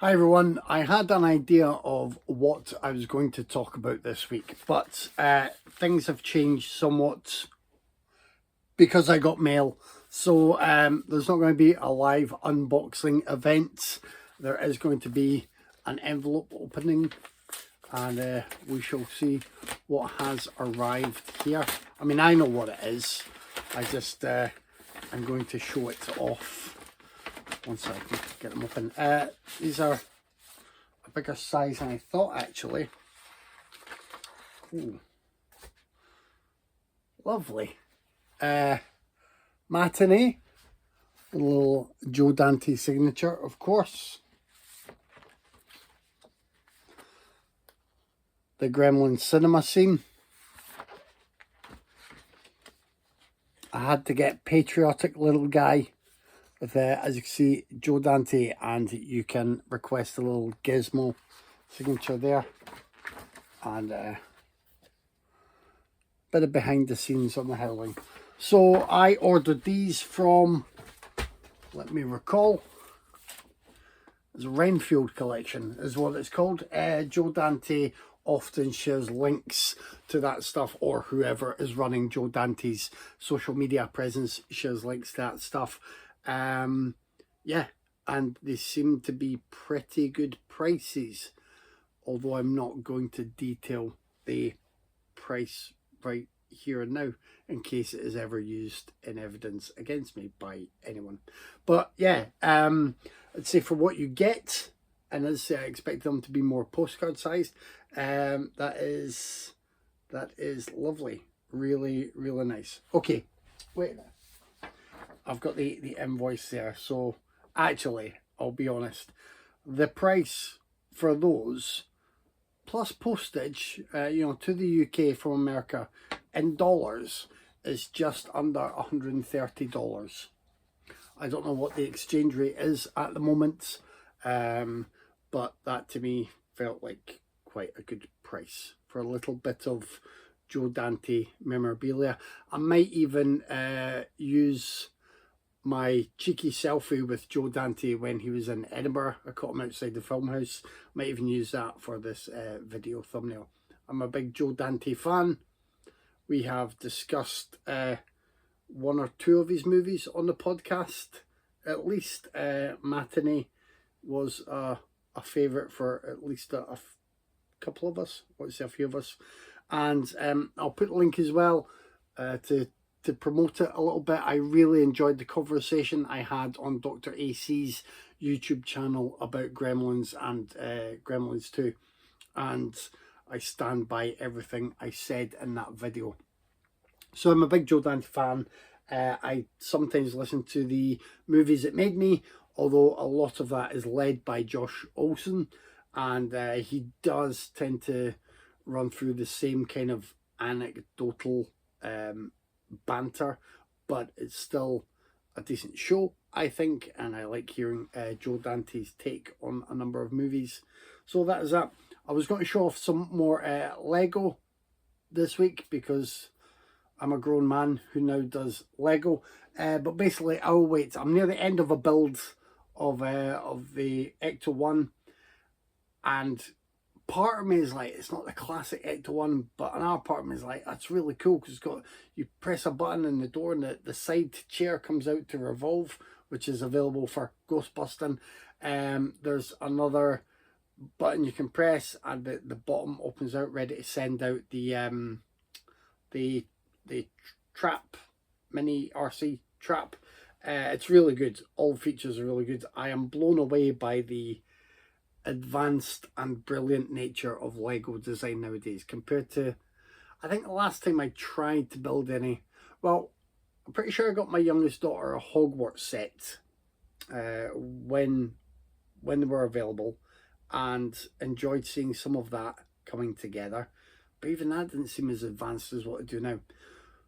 Hi everyone, I had an idea of what I was going to talk about this week, but things have changed somewhat because I got mail. So there's not going to be a live unboxing event. There is going to be an envelope opening and we shall see what has arrived here. I mean, I know what it is. I just, I'm going to show it off. One second, get them open. These are a bigger size than I thought, actually. Ooh. Lovely. Matinee. A little Joe Dante signature, of course. The Gremlin cinema scene. I had to get Patriotic Little Guy with, as you can see, Joe Dante, and you can request a little gizmo signature there. And a bit of behind the scenes on the Howling. So I ordered these from, let me recall, it's a Renfield collection is what it's called. Joe Dante often shares links to that stuff, or whoever is running Joe Dante's social media presence shares links to that stuff. Yeah, and they seem to be pretty good prices, although I'm not going to detail the price right here and now in case it is ever used in evidence against me by anyone. But yeah, I'd say for what you get, and as I expect them to be more postcard sized, that is lovely. Really nice. Okay, wait, I've got the invoice there. So actually, I'll be honest, the price for those plus postage, to the UK from America in dollars is just under $130. I don't know what the exchange rate is at the moment, but that to me felt like quite a good price for a little bit of Joe Dante memorabilia. I might even use my cheeky selfie with Joe Dante when he was in Edinburgh. I caught him outside the film house. Might even use that for this video thumbnail. I'm a big Joe Dante fan. We have discussed one or two of his movies on the podcast. At least Matinee was a favourite for at least a couple of us. Let's say a few of us. And I'll put a link as well to promote it a little bit. I really enjoyed the conversation I had on Dr. AC's YouTube channel about Gremlins and Gremlins 2. And I stand by everything I said in that video. So I'm a big Joe Dante fan. I sometimes listen to the Movies That Made Me, although a lot of that is led by Josh Olson. And he does tend to run through the same kind of anecdotal banter, but it's still a decent show, I think, and I like hearing Joe Dante's take on a number of movies. So that is that. I was going to show off some more Lego this week because I'm a grown man who now does Lego, but basically I'll wait. I'm near the end of a build of the Ecto 1, and part of me is like, it's not the classic Ecto 1, but another part of me is like, that's really cool because it's got, you press a button in the door and the side chair comes out to revolve, which is available for ghost busting. There's another button you can press and the bottom opens out, ready to send out the trap, mini RC trap. It's really good. All features are really good. I am blown away by the advanced and brilliant nature of Lego design nowadays compared to, I think the last time I tried to build any, well, I'm pretty sure I got my youngest daughter a Hogwarts set when they were available, and enjoyed seeing some of that coming together, but even that didn't seem as advanced as what I do now.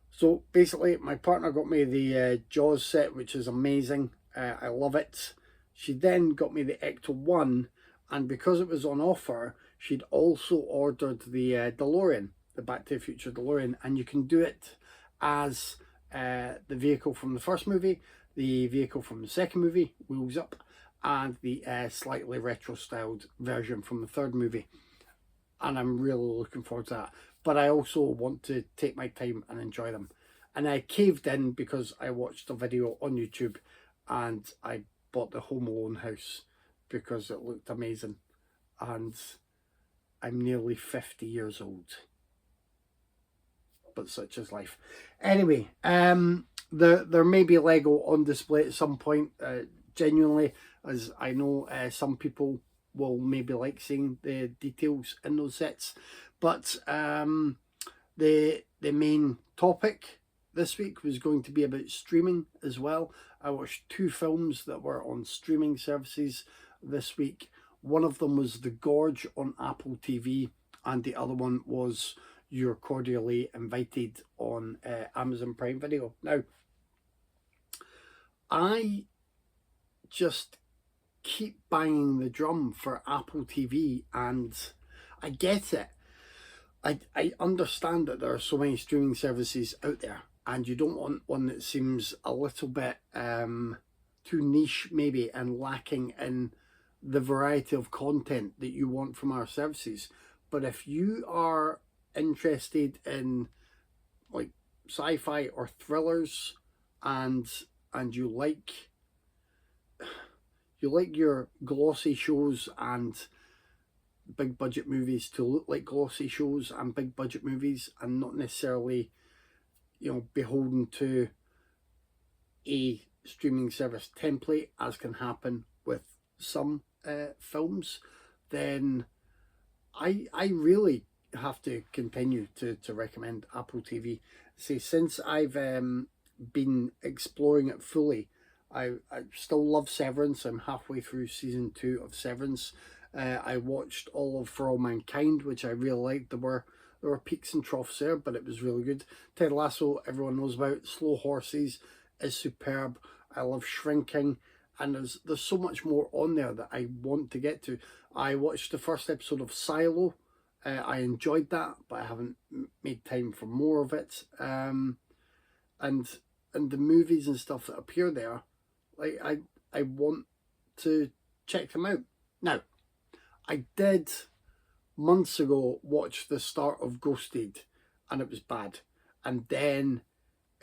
So basically my partner got me the Jaws set, which is amazing. I love it. She then got me the Ecto 1, and because it was on offer, she'd also ordered the DeLorean, the Back to the Future DeLorean, and you can do it as the vehicle from the first movie, the vehicle from the second movie, wheels up, and the slightly retro-styled version from the third movie. And I'm really looking forward to that. But I also want to take my time and enjoy them. And I caved in because I watched a video on YouTube and I bought the Home Alone house because it looked amazing. And I'm nearly 50 years old. But such is life. Anyway, there may be Lego on display at some point, genuinely, as I know some people will maybe like seeing the details in those sets. But the main topic this week was going to be about streaming as well. I watched 2 films that were on streaming services this week. One of them was The Gorge on Apple TV, and the other one was You're Cordially Invited on Amazon Prime Video. Now, I just keep banging the drum for Apple TV, and I get it. I understand that there are so many streaming services out there, and you don't want one that seems a little bit too niche maybe, and lacking in the variety of content that you want from our services. But if you are interested in like sci-fi or thrillers, and you like your glossy shows and big budget movies to look like glossy shows and big budget movies, and not necessarily, you know, beholden to a streaming service template, as can happen with some films, then I really have to continue to recommend Apple TV. See, since I've been exploring it fully, I still love Severance. I'm halfway through season 2 of Severance. I watched all of For All Mankind, which I really liked. There were peaks and troughs there, but it was really good. Ted Lasso, everyone knows about. Slow Horses is superb. I love Shrinking, and there's so much more on there that I want to get to. I watched the first episode of Silo. I enjoyed that, but I haven't made time for more of it. And the movies and stuff that appear there, like I want to check them out. Now, I did months ago watch the start of Ghosted, and it was bad. And then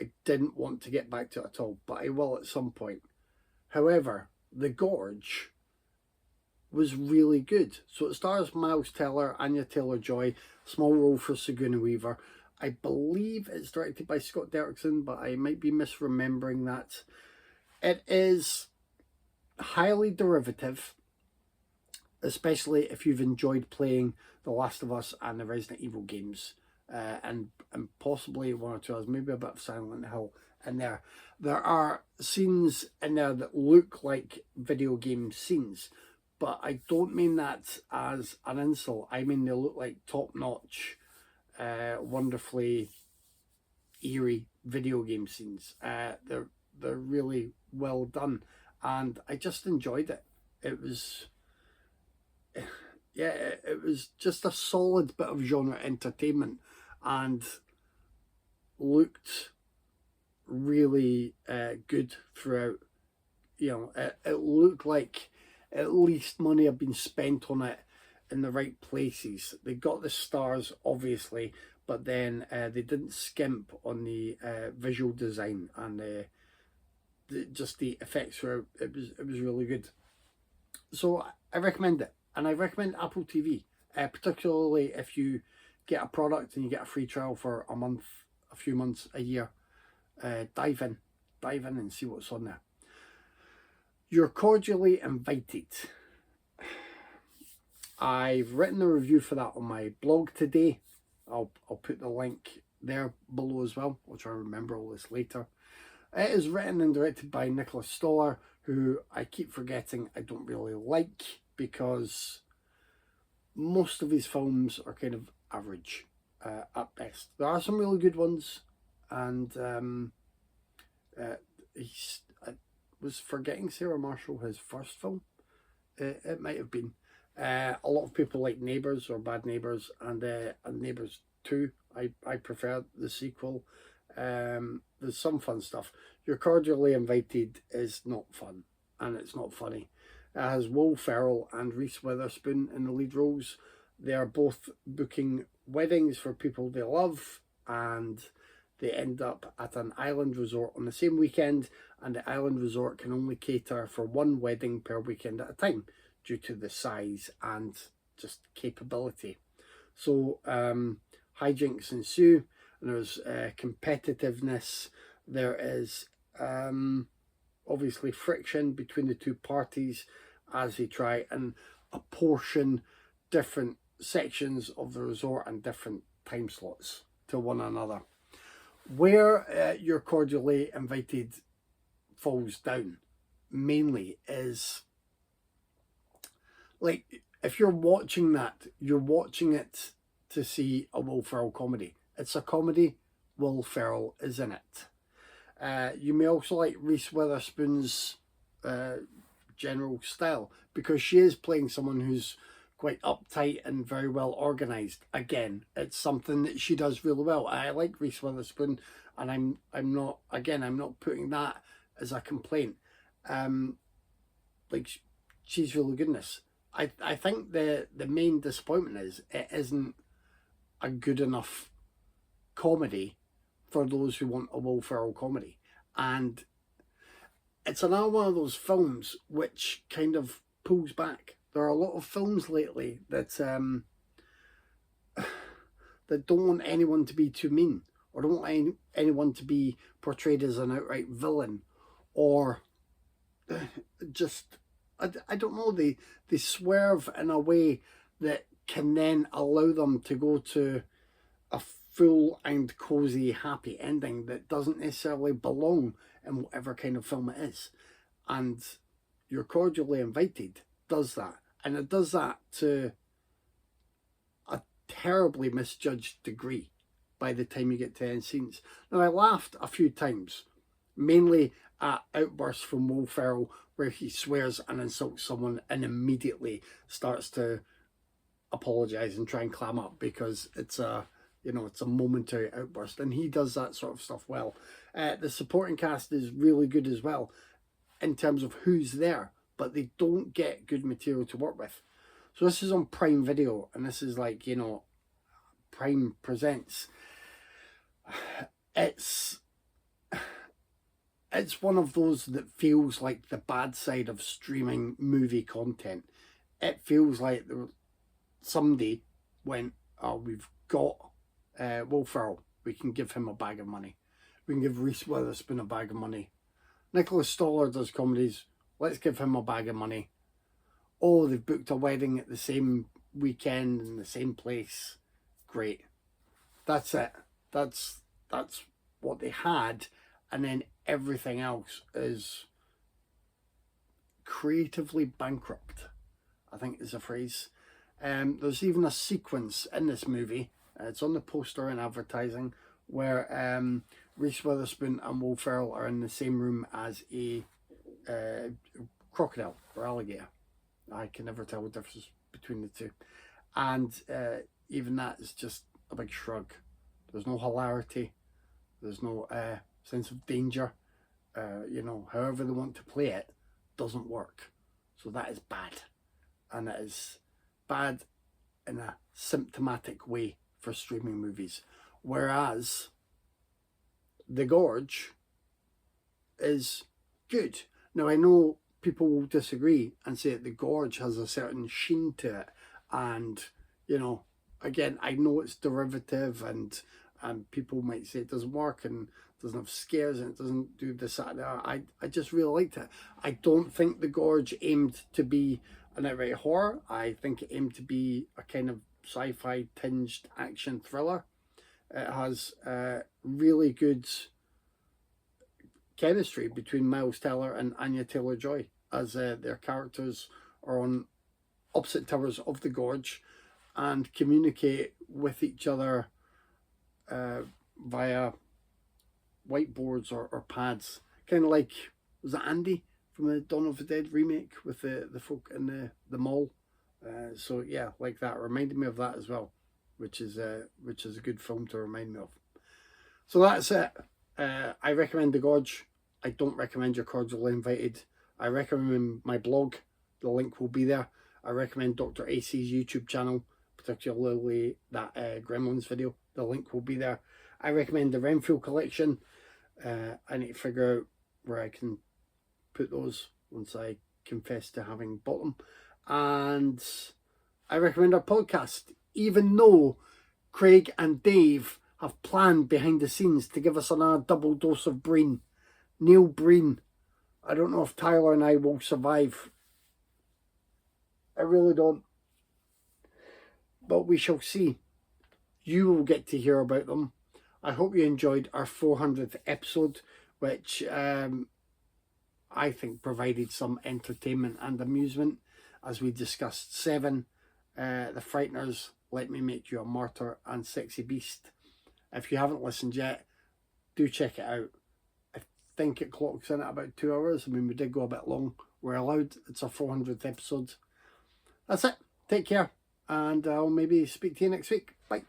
I didn't want to get back to it at all, but I will at some point. However, The Gorge was really good. So it stars Miles Teller, Anya Taylor-Joy, small role for Sigourney Weaver. I believe it's directed by Scott Derrickson, but I might be misremembering that. It is highly derivative, especially if you've enjoyed playing The Last of Us and the Resident Evil games, and possibly one or two others, maybe a bit of Silent Hill in there. There are scenes in there that look like video game scenes, but I don't mean that as an insult. I mean they look like top-notch, wonderfully eerie video game scenes. They're really well done, and I just enjoyed it. It was, yeah, it was just a solid bit of genre entertainment, and looked really good throughout. You know, it looked like at least money had been spent on it in the right places. They got the stars, obviously, but then they didn't skimp on the visual design, and just the effects were, it was really good. So I recommend it, and I recommend Apple TV, particularly if you get a product and you get a free trial for a month, a few months, a year. Dive in and see what's on there. You're Cordially Invited. I've written a review for that on my blog today. I'll put the link there below as well. I'll try to remember all this later. It is written and directed by Nicholas Stoller, who I keep forgetting I don't really like, because most of his films are kind of average at best. There are some really good ones, and I was forgetting Sarah Marshall, his first film. It might have been. A lot of people like Neighbours or Bad Neighbours, and Neighbours 2. I prefer the sequel. There's some fun stuff. You're Cordially Invited is not fun, and it's not funny. It has Will Ferrell and Reese Witherspoon in the lead roles. They are both booking weddings for people they love, and they end up at an island resort on the same weekend, and the island resort can only cater for one wedding per weekend at a time due to the size and just capability. So hijinks ensue, and there's competitiveness. There is obviously friction between the two parties as they try and apportion different sections of the resort and different time slots to one another. Where You're Cordially Invited falls down mainly is, like, if you're watching that, you're watching it to see a Will Ferrell comedy. It's a comedy. Will Ferrell is in it. You may also like Reese Witherspoon's general style, because she is playing someone who's quite uptight and very well organised. Again, it's something that she does really well. I like Reese Witherspoon, and I'm not putting that as a complaint. Like, she's really good in this. I think the main disappointment is it isn't a good enough comedy for those who want a Will Ferrell comedy. And it's another one of those films which kind of pulls back. There are a lot of films lately that that don't want anyone to be too mean, or don't want anyone to be portrayed as an outright villain, or just, I don't know, they swerve in a way that can then allow them to go to a full and cozy happy ending that doesn't necessarily belong in whatever kind of film it is. And You're Cordially Invited does that, and it does that to a terribly misjudged degree by the time you get to end scenes. Now, I laughed a few times, mainly at outbursts from Will Ferrell where he swears and insults someone and immediately starts to apologise and try and clam up because it's a momentary outburst, and he does that sort of stuff well. The supporting cast is really good as well in terms of who's there, but they don't get good material to work with. So this is on Prime Video, and this is like, Prime Presents. It's one of those that feels like the bad side of streaming movie content. It feels like somebody went, oh, we've got Will Ferrell, we can give him a bag of money. We can give Reese Witherspoon a bag of money. Nicholas Stoller does comedies, let's give him a bag of money. Oh, they've booked a wedding at the same weekend in the same place. Great. That's it. That's what they had, and then everything else is creatively bankrupt, I think is a phrase. There's even a sequence in this movie, it's on the poster and advertising, where Reese Witherspoon and Will Ferrell are in the same room as a crocodile or alligator. I can never tell the difference between the two. And even that is just a big shrug. There's no hilarity. There's no sense of danger. However they want to play it doesn't work. So that is bad. And it is bad in a symptomatic way for streaming movies. Whereas The Gorge is good. Now, I know people will disagree and say that The Gorge has a certain sheen to it. And, again, I know it's derivative, and people might say it doesn't work and doesn't have scares and it doesn't do this, that, and that. I just really liked it. I don't think The Gorge aimed to be an outright horror. I think it aimed to be a kind of sci-fi tinged action thriller. It has really good chemistry between Miles Teller and Anya Taylor-Joy, as their characters are on opposite towers of the gorge and communicate with each other via whiteboards or pads. Kind of like, was it Andy from the Dawn of the Dead remake with the folk in the mall? So yeah, like that. It reminded me of that as well, which is a good film to remind me of. So that's it. I recommend The Gorge. I don't recommend You're Cordially Invited. I recommend my blog, The link will be there. I recommend Dr. AC's YouTube channel, particularly that Gremlins video. The link will be there. I recommend the Renfield collection. I need to figure out where I can put those once I confess to having bought them. And I recommend our podcast, even though Craig and Dave have planned behind the scenes to give us another double dose of Breen. Neil Breen. I don't know if Tyler and I will survive. I really don't. But we shall see. You will get to hear about them. I hope you enjoyed our 400th episode, which I think provided some entertainment and amusement as we discussed Seven, The Frighteners, Let Me Make You a Martyr, and Sexy Beast. If you haven't listened yet, do check it out. I think it clocks in at about 2 hours. I mean, we did go a bit long. We're allowed. It's our 400th episode. That's it. Take care. And I'll maybe speak to you next week. Bye.